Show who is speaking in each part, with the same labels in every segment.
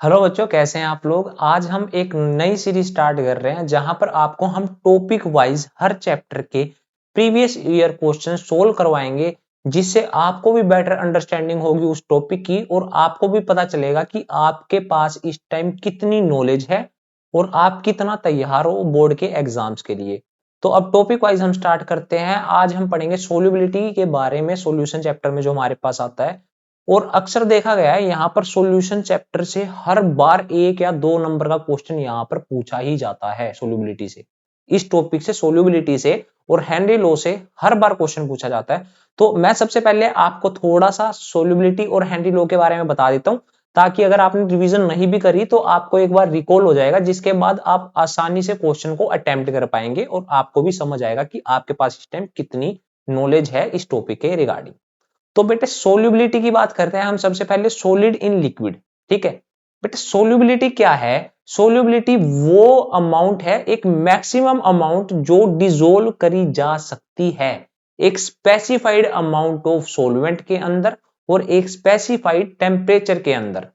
Speaker 1: Hello बच्चों, कैसे हैं आप लोग। आज हम एक नई सीरीज स्टार्ट कर रहे हैं जहां पर आपको हम टॉपिक वाइज हर चैप्टर के प्रीवियस ईयर क्वेश्चन सोल्व करवाएंगे, जिससे आपको भी बेटर अंडरस्टैंडिंग होगी उस टॉपिक की और आपको भी पता चलेगा कि आपके पास इस टाइम कितनी नॉलेज है और आप कितना तैयार हो बोर्ड के एग्जाम्स के लिए। तो अब टॉपिक वाइज हम स्टार्ट करते हैं। आज हम पढ़ेंगे सोल्यूबिलिटी के बारे में, सॉल्यूशन चैप्टर में जो हमारे पास आता है। और अक्सर देखा गया है यहाँ पर सॉल्यूशन चैप्टर से हर बार 1 या 2 नंबर का क्वेश्चन यहाँ पर पूछा ही जाता है सोल्यूबिलिटी से। इस टॉपिक से, सोल्यूबिलिटी से और हेनरी लॉ से हर बार क्वेश्चन पूछा जाता है। तो मैं सबसे पहले आपको थोड़ा सा सोल्यूबिलिटी और हेनरी लॉ के बारे में बता देता हूं, ताकि अगर आपने रिवीजन नहीं भी करी तो आपको एक बार रिकॉल हो जाएगा, जिसके बाद आप आसानी से क्वेश्चन को अटेम्प्ट कर पाएंगे और आपको भी समझ आएगा कि आपके पास इस टाइम कितनी नॉलेज है इस टॉपिक के रिगार्डिंग। तो बेटे सोल्यूबिलिटी की बात करते हैं हम सबसे पहले, सॉलिड इन लिक्विड। ठीक है बेटे, सोल्यूबिलिटी क्या है। सोल्यूबिलिटी वो अमाउंट है, एक मैक्सिमम अमाउंट जो डिसोल्व करी जा सकती है एक स्पेसिफाइड अमाउंट ऑफ सॉल्वेंट के अंदर और एक स्पेसिफाइड टेम्परेचर के अंदर।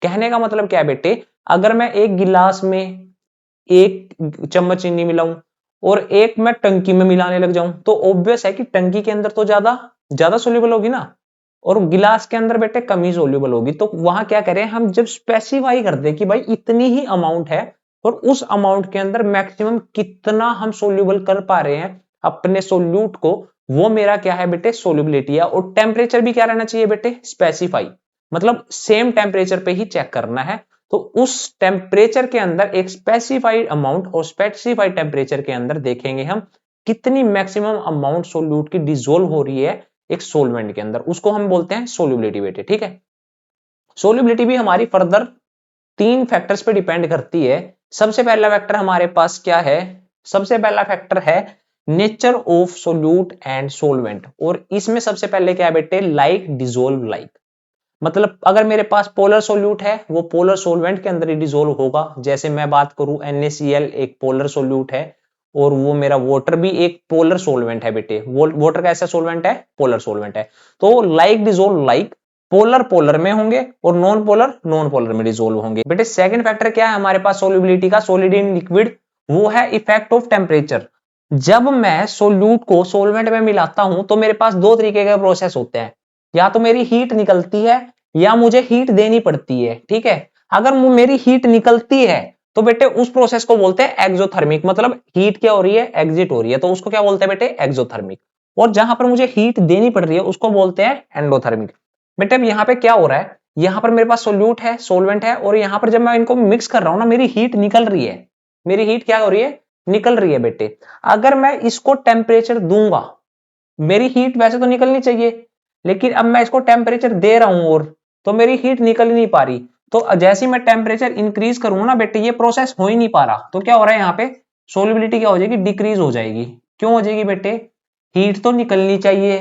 Speaker 1: कहने का मतलब क्या है बेटे, अगर मैं एक गिलास में 1 चम्मच चीनी मिलाऊं और एक मैं टंकी में मिलाने लग जाऊं, तो ऑब्वियस है कि टंकी के अंदर तो ज्यादा ज्यादा सोल्यूबल होगी ना, और गिलास के अंदर बेटे कम ही सोल्यूबल होगी। तो वहां क्या करें हम, जब स्पेसिफाई कर दे कि भाई इतनी ही अमाउंट है और उस अमाउंट के अंदर मैक्सिमम कितना हम सोल्यूबल कर पा रहे हैं अपने सोल्यूट को, वो मेरा क्या है बेटे, सोल्यूबिलिटी है। और टेम्परेचर भी क्या रहना चाहिए बेटे, स्पेसिफाई, मतलब सेम टेम्परेचर पे ही चेक करना है। तो उस टेम्परेचर के अंदर एक स्पेसिफाइड अमाउंट और स्पेसिफाइड टेम्परेचर के अंदर देखेंगे हम कितनी मैक्सिमम अमाउंट सोल्यूट की डिसोल्व हो रही है एक सोलवेंट के अंदर, उसको हम बोलते हैं सोल्यूबिलिटी बेटे। ठीक है, सोल्यूबिलिटी भी हमारी फर्दर 3 फैक्टर्स पे डिपेंड करती है। सबसे पहला फैक्टर हमारे पास क्या है, सबसे पहला फैक्टर है nature of solute and solvent. और इसमें सबसे पहले क्या है बेटे, लाइक डिसोल्व लाइक। मतलब अगर मेरे पास पोलर सोल्यूट है, वो पोलर सोल्वेंट के अंदर ही डिसोल्व होगा। जैसे मैं बात करूं NaCl एक पोलर सोल्यूट है और वो मेरा वाटर भी एक पोलर सोल्वेंट है बेटे। वाटर का ऐसा सोल्वेंट है, पोलर सोल्वेंट है। तो like dissolve like, polar polar में होंगे और नॉन पोलर में डिसोल्व होंगे बेटे। सेकंड फैक्टर क्या है हमारे पास सोल्यूबिलिटी का, सॉलिड इन लिक्विड, वो है इफेक्ट ऑफ टेम्परेचर। जब मैं सोल्यूट को सोलवेंट में मिलाता हूं तो मेरे पास 2 तरीके के प्रोसेस होते हैं, या तो मेरी हीट निकलती है या मुझे हीट देनी पड़ती है। ठीक है, अगर मेरी हीट निकलती है तो बेटे उस प्रोसेस को बोलते हैं एक्सोथर्मिक, मतलब हीट क्या हो रही है, एग्जिट हो रही है, तो उसको क्या बोलते हैं बेटे, एक्सोथर्मिक। और जहां पर मुझे हीट देनी पड़ रही है उसको बोलते हैं एंडोथर्मिक। बेटे अब यहाँ पे क्या हो रहा है, यहाँ पर मेरे पास सोल्यूट है, सोलवेंट है, और यहाँ पर जब मैं इनको मिक्स कर रहा हूं ना, मेरी हीट निकल रही है। मेरी हीट क्या हो रही है, निकल रही है बेटे। अगर मैं इसको टेम्परेचर दूंगा, मेरी हीट वैसे तो निकलनी चाहिए, लेकिन अब मैं इसको टेम्परेचर दे रहा हूं और तो मेरी हीट निकल ही नहीं पा रही। तो जैसे ही मैं टेम्परेचर इंक्रीज करूंगा ना बेटे, ये प्रोसेस हो ही नहीं पा रहा। तो क्या हो रहा है यहाँ पे, सोल्युबिलिटी क्या हो जाएगी, डिक्रीज हो जाएगी। क्यों हो जाएगी बेटे, हीट तो निकलनी चाहिए,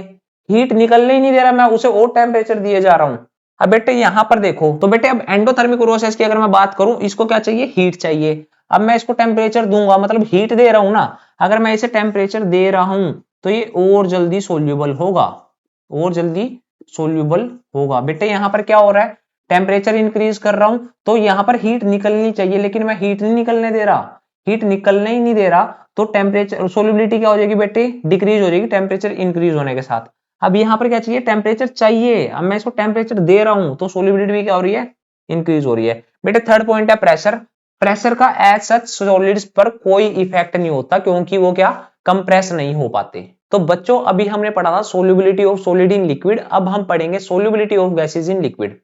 Speaker 1: हीट निकलने ही नहीं दे रहा, मैं उसे और टेम्परेचर दिए जा रहा हूं। अब बेटे यहां पर देखो, तो बेटे अब एंडोथर्मिक प्रोसेस की अगर मैं बात करूं, इसको क्या चाहिए, हीट चाहिए। अब मैं इसको टेम्परेचर दूंगा, मतलब हीट दे रहा हूं ना, अगर मैं इसे टेम्परेचर दे रहा हूं तो ये और जल्दी सोल्यूबल होगा, और जल्दी सोल्यूबल होगा। बेटे यहां पर क्या हो रहा है, टेम्परेचर इंक्रीज कर रहा हूं तो यहां पर हीट निकलनी चाहिए, लेकिन मैं हीट नहीं निकलने दे रहा, हीट निकलने ही नहीं दे रहा। तो टेम्परेचर, सोल्यूबिलिटी क्या हो जाएगी बेटे, डिक्रीज हो जाएगी टेम्परेचर इंक्रीज होने के साथ। अब यहां पर क्या चाहिए, टेम्परेचर चाहिए। अब मैं इसको टेम्परेचर दे रहा हूं तो सोल्यूबिलिटी भी क्या हो रही है, इंक्रीज हो रही है। बेटे थर्ड पॉइंट है प्रेशर। प्रेशर का एज सच सॉलिड्स पर कोई इफेक्ट नहीं होता, क्योंकि वो क्या, कंप्रेस नहीं हो पाते। तो बच्चों अभी हमने पढ़ा था solubility of solid in liquid, अब हम पढ़ेंगे solubility of gases in liquid.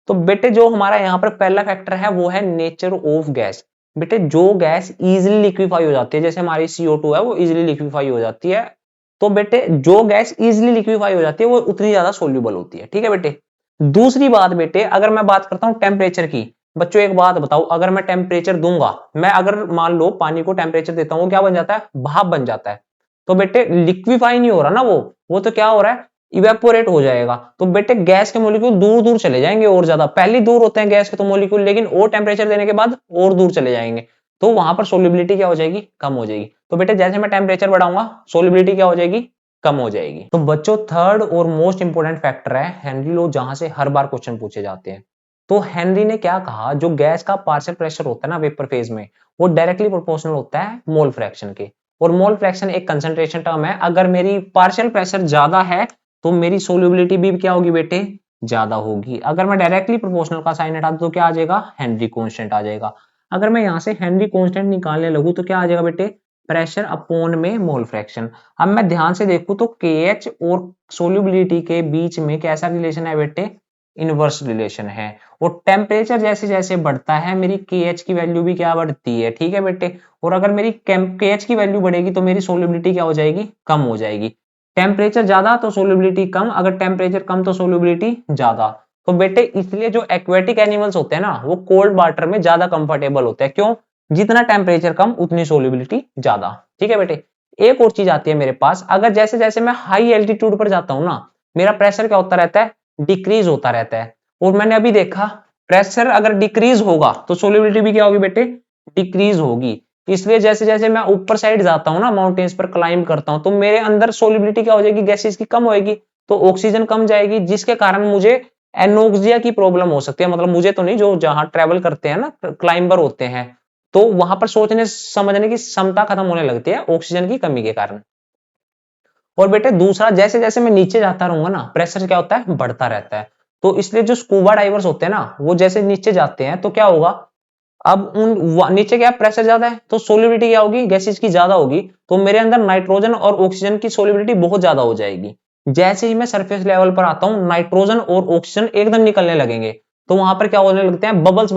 Speaker 1: तो बेटे जो हमारा यहाँ पर पहला फैक्टर है वो है नेचर ऑफ गैस। बेटे जो गैस इजिली लिक्विफाई हो जाती है, जैसे हमारी CO2 है वो इजिली लिक्विफाई हो जाती है, तो बेटे जो गैस इजिली लिक्विफाई हो जाती है वो उतनी ज्यादा सोल्यूबल होती है। ठीक है बेटे, दूसरी बात बेटे, अगर मैं बात करता हूं टेम्परेचर की, बच्चों एक बात बताओ, अगर मैं टेम्परेचर दूंगा, मैं अगर मान लो पानी को टेम्परेचर देता हूं, क्या बन जाता है, भाप बन जाता है। तो बेटे लिक्विफाई नहीं हो रहा ना वो तो क्या हो रहा है, इवेपोरेट हो जाएगा। तो बेटे गैस के मोलिक्यूल दूर दूर चले जाएंगे, और ज्यादा पहले दूर होते हैं गैस के तो मोलिक्यूल, लेकिन और टेम्परेचर देने के बाद और दूर चले जाएंगे। तो वहां पर सोल्यूबिलिटी क्या हो जाएगी, कम हो जाएगी। तो बेटे जैसे मैं टेम्परेचर बढ़ाऊंगा सोल्यूबिलिटी क्या हो जाएगी, कम हो जाएगी। तो बच्चों थर्ड और मोस्ट इंपोर्टेंट फैक्टर है हेनरी लॉ, जहां से हर बार क्वेश्चन पूछे जाते हैं। तो हेनरी ने क्या कहा, जो गैस का पार्शियल प्रेशर होता है ना वेपर फेज में, वो डायरेक्टली प्रोपोर्शनल होता है मोल फ्रैक्शन के। और मोल फ्रैक्शन एक कंसंट्रेशन टर्म है, अगर मेरी पार्शियल प्रेशर ज्यादा है तो मेरी सोल्युबिलिटी भी क्या होगी बेटे, ज्यादा होगी। अगर मैं डायरेक्टली प्रोपोर्शनल का साइन हटा दूं तो क्या आ जाएगा, हेनरी कांस्टेंट आ जाएगा। अगर मैं यहां से हेनरी कांस्टेंट निकालने लगूं तो क्या आ जाएगा बेटे, प्रेशर अपॉन में मोल फ्रैक्शन। अब मैं ध्यान से देखूं तो KH और सोल्युबिलिटी के बीच में कैसा रिलेशन है बेटे, इनवर्स रिलेशन है। और टेम्परेचर जैसे जैसे बढ़ता है मेरी KH की वैल्यू भी क्या बढ़ती है, ठीक है बेटे। और अगर मेरी KH की वैल्यू बढ़ेगी तो मेरी सोल्युबिलिटी क्या हो जाएगी, कम हो जाएगी। टेम्परेचर ज्यादा तो सोल्युबिलिटी कम, अगर टेम्परेचर कम तो सोल्युबिलिटी ज्यादा। तो बेटे इसलिए जो एक्वेटिक एनिमल्स होते हैं ना वो कोल्ड वाटर में ज्यादा कंफर्टेबल होते हैं। क्यों, जितना टेम्परेचर कम उतनी सोल्युबिलिटी ज्यादा, ठीक है बेटे। एक और चीज आती है मेरे पास, अगर जैसे जैसे मैं हाई एल्टीट्यूड पर जाता हूं ना, मेरा प्रेशर क्या होता रहता है, डिक्रीज होता रहता है। और मैंने अभी देखा प्रेशर अगर डिक्रीज होगा तो सोल्युबिलिटी भी क्या होगी बेटे, डिक्रीज होगी। इसलिए जैसे जैसे मैं ऊपर साइड जाता हूं ना, माउंटेन्स पर क्लाइंब करता हूं, तो मेरे अंदर सोल्युबिलिटी क्या हो जाएगी, गैसेस की कम होगी, तो ऑक्सीजन कम जाएगी, जिसके कारण मुझे एनोक्सिया की प्रॉब्लम हो सकती है। मतलब मुझे तो नहीं, जो जहां ट्रेवल करते हैं ना क्लाइंबर होते हैं, तो वहां पर सोचने समझने की क्षमता खत्म होने लगती है ऑक्सीजन की कमी के कारण। और बेटे दूसरा, जैसे जैसे मैं नीचे जाता रहूंगा ना, प्रेशर क्या होता है, बढ़ता रहता है। तो इसलिए जो स्कूबा डाइवर्स होते हैं ना, वो जैसे नीचे जाते हैं तो क्या होगा, अब उन नीचे क्या प्रेशर ज्यादा है तो सोल्युबिलिटी क्या होगी, गैसेस की ज्यादा होगी, तो मेरे अंदर नाइट्रोजन और ऑक्सीजन की सोल्युबिलिटी बहुत ज्यादा हो जाएगी। जैसे ही मैं सरफेस लेवल पर आता हूं, नाइट्रोजन और ऑक्सीजन एकदम निकलने लगेंगे, तो वहां पर क्या होने लगते हैं, बबल्स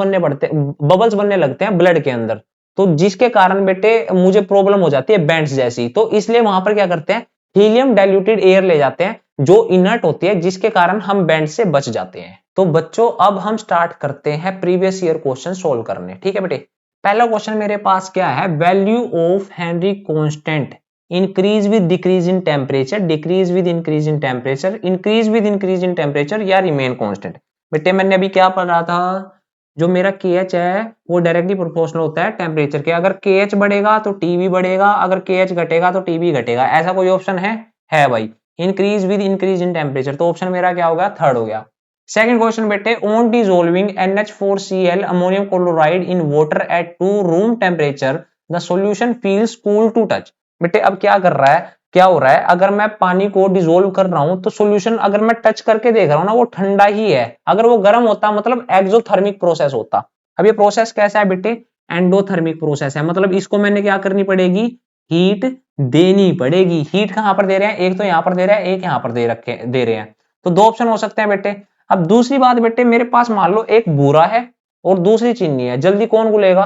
Speaker 1: बनने लगते हैं ब्लड के अंदर। तो जिसके कारण बेटे मुझे प्रॉब्लम हो जाती है बैंड्स जैसी। तो इसलिए वहां पर क्या करते हैं, हीलियम डाइल्यूटेड एयर ले जाते हैं जो इनर्ट होती है, जिसके कारण हम बैंड से बच जाते हैं। तो बच्चों अब हम स्टार्ट करते हैं प्रीवियस ईयर क्वेश्चन सोल्व करने, ठीक है बेटे। पहला क्वेश्चन मेरे पास क्या है, value of Henry constant increase with decrease in temperature, decrease with increase in temperature, increase with increase in temperature, या रिमेन कांस्टेंट। बेटे मैंने अभी क्या पढ़ा था, जो मेरा KH है वो डायरेक्टली प्रोपोर्शनल होता है टेम्परेचर के। अगर KH बढ़ेगा तो T भी बढ़ेगा, अगर KH घटेगा तो T भी घटेगा। ऐसा कोई ऑप्शन है भाई, increase with increase in temperature. तो ऑप्शन मेरा क्या होगा, थर्ड हो गया। सेकंड क्वेश्चन बेटे, on dissolving NH4Cl ammonium chloride in water at 2 room temperature the solution feels cool to touch. बेटे अब क्या कर रहा है, क्या हो रहा है, अगर मैं पानी को डिसोल्व कर रहा हूं तो सॉल्यूशन अगर मैं टच करके देख रहा हूं ना वो ठंडा ही है। अगर वो गर्म होता मतलब एक्सोथर्मिक प्रोसेस होता। अब ये प्रोसेस कैसा है बेटे, एंडोथर्मिक प्रोसेस है। मतलब इसको मैंने क्या करनी पड़ेगी, हीट देनी पड़ेगी। हीट कहां पर दे रहे हैं, एक तो यहां पर दे रहा है, एक यहां पर दे रहे हैं। तो दो ऑप्शन हो सकते हैं बेटे। अब दूसरी बात बेटे, मेरे पास मान लो एक बूरा है और दूसरी चीनी है, जल्दी कौन घुलेगा,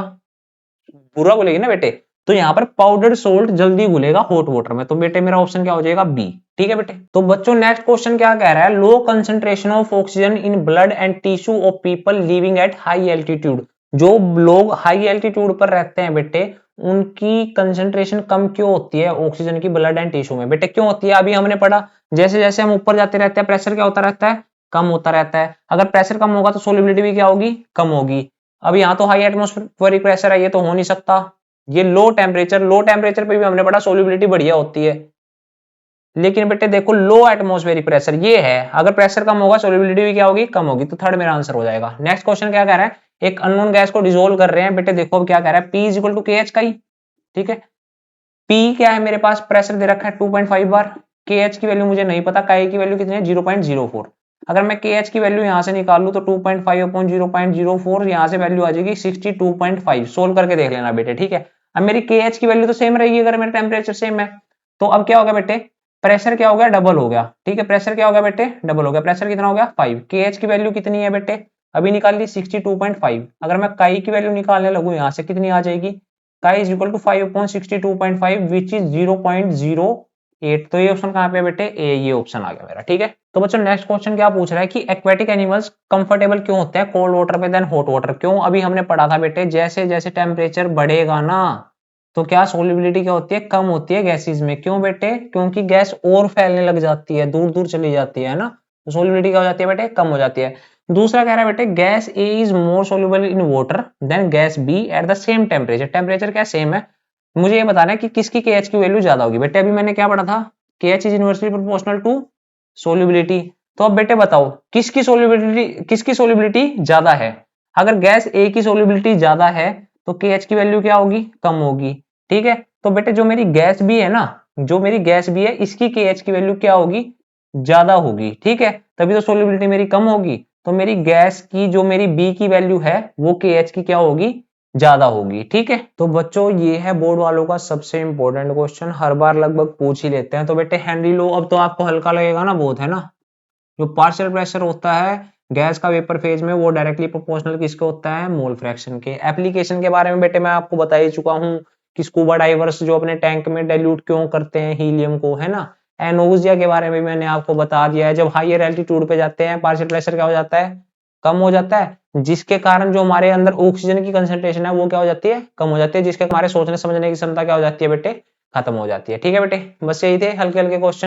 Speaker 1: पूरा घुलेगी ना बेटे। तो यहाँ पर पाउडर्ड सोल्ट जल्दी घुलेगा हॉट वाटर में। तो बेटे मेरा ऑप्शन क्या हो जाएगा, बी, ठीक है बेटे। तो बच्चों नेक्स्ट क्वेश्चन क्या कह रहा है, low concentration of oxygen in blood and tissue of people living at high altitude. जो लोग हाई एल्टीट्यूड पर रहते हैं बेटे, उनकी कंसंट्रेशन कम क्यों होती है ऑक्सीजन की ब्लड एंड टिश्यू में, बेटे क्यों होती है, अभी हमने पढ़ा। जैसे जैसे हम ऊपर जाते रहते हैं प्रेशर क्या होता रहता है, कम होता रहता है। अगर प्रेशर कम होगा तो सोलिबिलिटी भी क्या होगी, कम होगी। अब यहाँ तो हाई एटमॉस्फेरिक प्रेशर है, ये तो हो नहीं सकता। ये लो टेम्परेचर पे भी हमने पढ़ा सोल्युबिलिटी बढ़िया होती है। लेकिन बेटे देखो लो एटमॉस्फेरिक प्रेशर ये है, अगर प्रेशर कम होगा सोल्युबिलिटी भी क्या होगी, कम होगी। तो थर्ड मेरा आंसर हो जाएगा। नेक्स्ट क्वेश्चन क्या कह रहा है, एक अननोन गैस को डिसोल्व कर रहे हैं बेटे। देखो अब क्या कह रहा है, P is equal to KH का ही, ठीक है। P क्या है मेरे पास, प्रेशर दे रखा है 2.5 बार। KH की वैल्यू मुझे नहीं पता, K की वैल्यू कितनी है 0.04। अगर मैं KH की वैल्यू यहां से निकाल लूं तो 2.5 अपॉन 0.04, यहां से वैल्यू आ जाएगी 62.5। सोल्व करके देख लेना बेटे, ठीक है। अब मेरी KH की वैल्यू तो सेम रहेगी अगर मेरा टेम्परेचर सेम है। तो अब क्या होगा बेटे, प्रेशर क्या हो गया, डबल हो गया, ठीक है। प्रेशर क्या हो गया बेटे, डबल हो गया। प्रेशर कितना हो गया 5। KH की वैल्यू कितनी है बेटे, अभी निकाल ली 62.5। अगर मैं काई की वैल्यू निकालने लगूं यहां से कितनी आ जाएगी, काई is equal to 5/62.5 which is 0.08। तो ये ऑप्शन कहां पे है बेटे, ए, ये ऑप्शन आ गया मेरा, ठीक है। तो बच्चों नेक्स्ट क्वेश्चन क्या पूछ रहा है कि एक्वेटिक एनिमल्स कंफर्टेबल क्यों होते हैं कोल्ड वाटर पे देन हॉट वाटर, क्यों। अभी हमने पढ़ा था बेटे, जैसे जैसे टेम्परेचर बढ़ेगा ना तो क्या सोल्युबिलिटी क्या होती है, कम होती है गैसेस में। क्यों बेटे, क्योंकि गैस और फैलने लग जाती है, दूर दूर चली जाती है ना, तो सोल्युबिलिटी क्या हो जाती है बेटे, कम हो जाती है। दूसरा कह रहा है बेटे, gas A is more soluble in water than gas B at the same temperature. Temperature क्या सेम है, मुझे ये बताना है कि किसकी KH की वैल्यू ज्यादा होगी। बेटे अभी मैंने क्या पढ़ा था, KH is inversely proportional to solubility. तो अब बेटे बताओ किसकी सोल्युबिलिटी ज्यादा है। अगर गैस ए की सोल्युबिलिटी ज्यादा है तो KH की वैल्यू क्या होगी, कम होगी। ठीक है, तो बेटे जो मेरी गैस भी है ना, जो मेरी गैस भी है इसकी KH की वैल्यू क्या होगी, ज्यादा होगी। ठीक है, तभी तो सोल्युबिलिटी मेरी कम होगी। तो मेरी गैस की जो मेरी बी की वैल्यू है वो KH की क्या होगी, ज्यादा होगी। ठीक है, तो बच्चों ये है बोर्ड वालों का सबसे इंपॉर्टेंट क्वेश्चन, हर बार लगभग पूछ ही लेते हैं। तो बेटे हेनरी लॉ अब तो आपको हल्का लगेगा ना बहुत, है ना। जो पार्शियल प्रेशर होता है गैस का वेपर फेज में वो डायरेक्टली प्रोपोर्शनल किसके होता है, मोल फ्रैक्शन के। एप्लीकेशन के बारे में बेटे मैं आपको बता ही चुका हूं कि स्कूबा डाइवर्स जो अपने टैंक में डाइल्यूट क्यों करते हैं हीलियम को, है ना। एनोजिया के बारे में मैंने आपको बता दिया है, जब हायर एल्टीट्यूड पे जाते हैं पार्शियल प्रेशर क्या हो जाता है, कम हो जाता है, जिसके कारण जो हमारे अंदर ऑक्सीजन की कंसंट्रेशन है वो क्या हो जाती है, कम हो जाती है, जिसके हमारे सोचने समझने की क्षमता क्या हो जाती है बेटे, खत्म हो जाती है। ठीक है बेटे, बस यही थे हल्के हल्के क्वेश्चन।